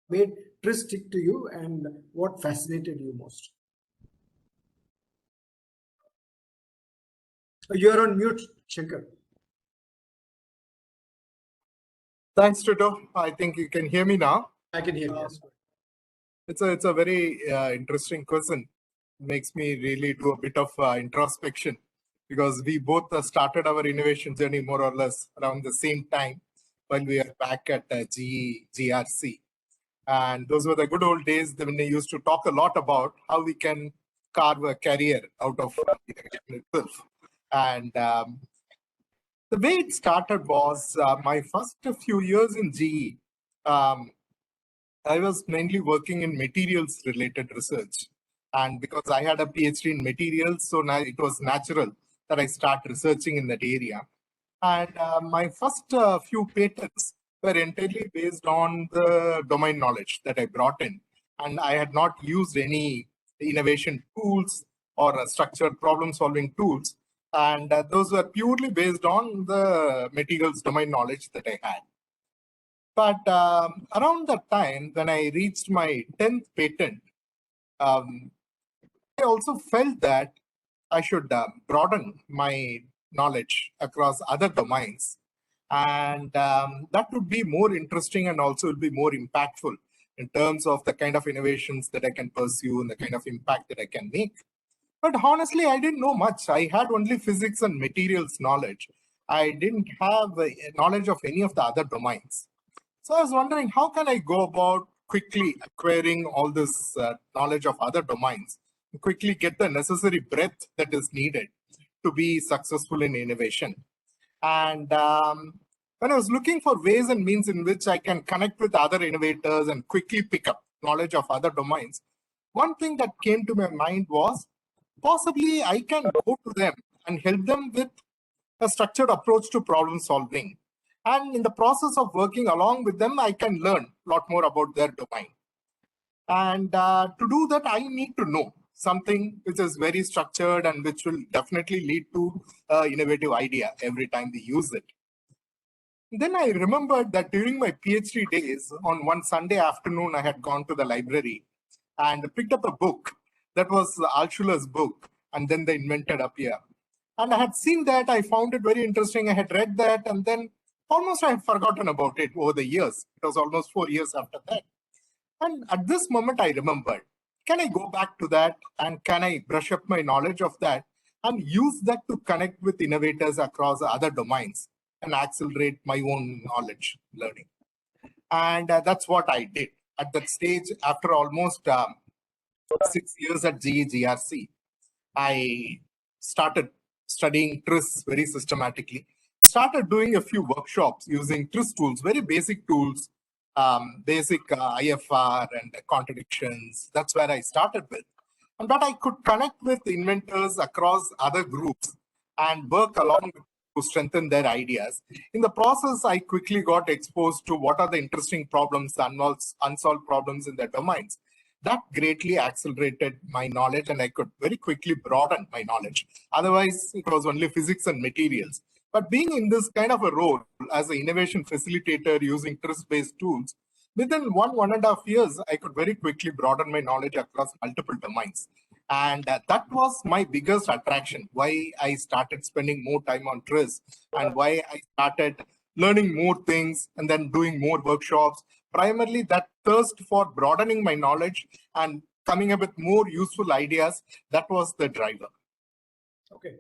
made TRIZ stick to you and what fascinated you most? You're on mute, Shankar. Thanks, Trito. I think you can hear me now. I can hear you. Yes. It's a very interesting question. Makes me really do a bit of introspection, because we both started our innovation journey more or less around the same time while we are back at GE GRC. And those were the good old days when they used to talk a lot about how we can carve a career out of innovation itself. And the way it started was my first few years in GE. I was mainly working in materials related research. And because I had a PhD in materials, so now it was natural that I start researching in that area. And my first few patents were entirely based on the domain knowledge that I brought in. And I had not used any innovation tools or structured problem solving tools. And those were purely based on the materials domain knowledge that I had. But around that time, when I reached my 10th patent, I also felt that I should broaden my knowledge across other domains. And that would be more interesting and also will be more impactful in terms of the kind of innovations that I can pursue and the kind of impact that I can make. But honestly, I didn't know much. I had only physics and materials knowledge. I didn't have knowledge of any of the other domains. So I was wondering, how can I go about quickly acquiring all this knowledge of other domains, quickly get the necessary breadth that is needed to be successful in innovation? And when I was looking for ways and means in which I can connect with other innovators and quickly pick up knowledge of other domains, one thing that came to my mind was possibly I can go to them and help them with a structured approach to problem solving. And in the process of working along with them, I can learn a lot more about their domain. And to do that, I need to know something which is very structured and which will definitely lead to an innovative idea every time we use it. Then I remembered that during my PhD days, on one Sunday afternoon, I had gone to the library and picked up a book that was Altshuler's book, and then the invented appear. And I had seen that, I found it very interesting. I had read that, and then almost I had forgotten about it over the years. It was almost 4 years after that. And at this moment, I remembered, can I go back to that and can I brush up my knowledge of that and use that to connect with innovators across other domains and accelerate my own knowledge learning? And that's what I did. At that stage, after almost 6 years at GE GRC, I started studying TRIZ very systematically. Started doing a few workshops using TRIZ tools, very basic tools, basic IFR and contradictions. That's where I started with. And that I could connect with inventors across other groups and work along to strengthen their ideas. In the process, I quickly got exposed to what are the interesting problems, unsolved problems in their domains. That greatly accelerated my knowledge and I could very quickly broaden my knowledge. Otherwise, it was only physics and materials. But being in this kind of a role as an innovation facilitator using TRIZ-based tools, within 1.5 years, I could very quickly broaden my knowledge across multiple domains. And that was my biggest attraction, why I started spending more time on TRIZ and why I started learning more things and then doing more workshops. Primarily that thirst for broadening my knowledge and coming up with more useful ideas, that was the driver. Okay,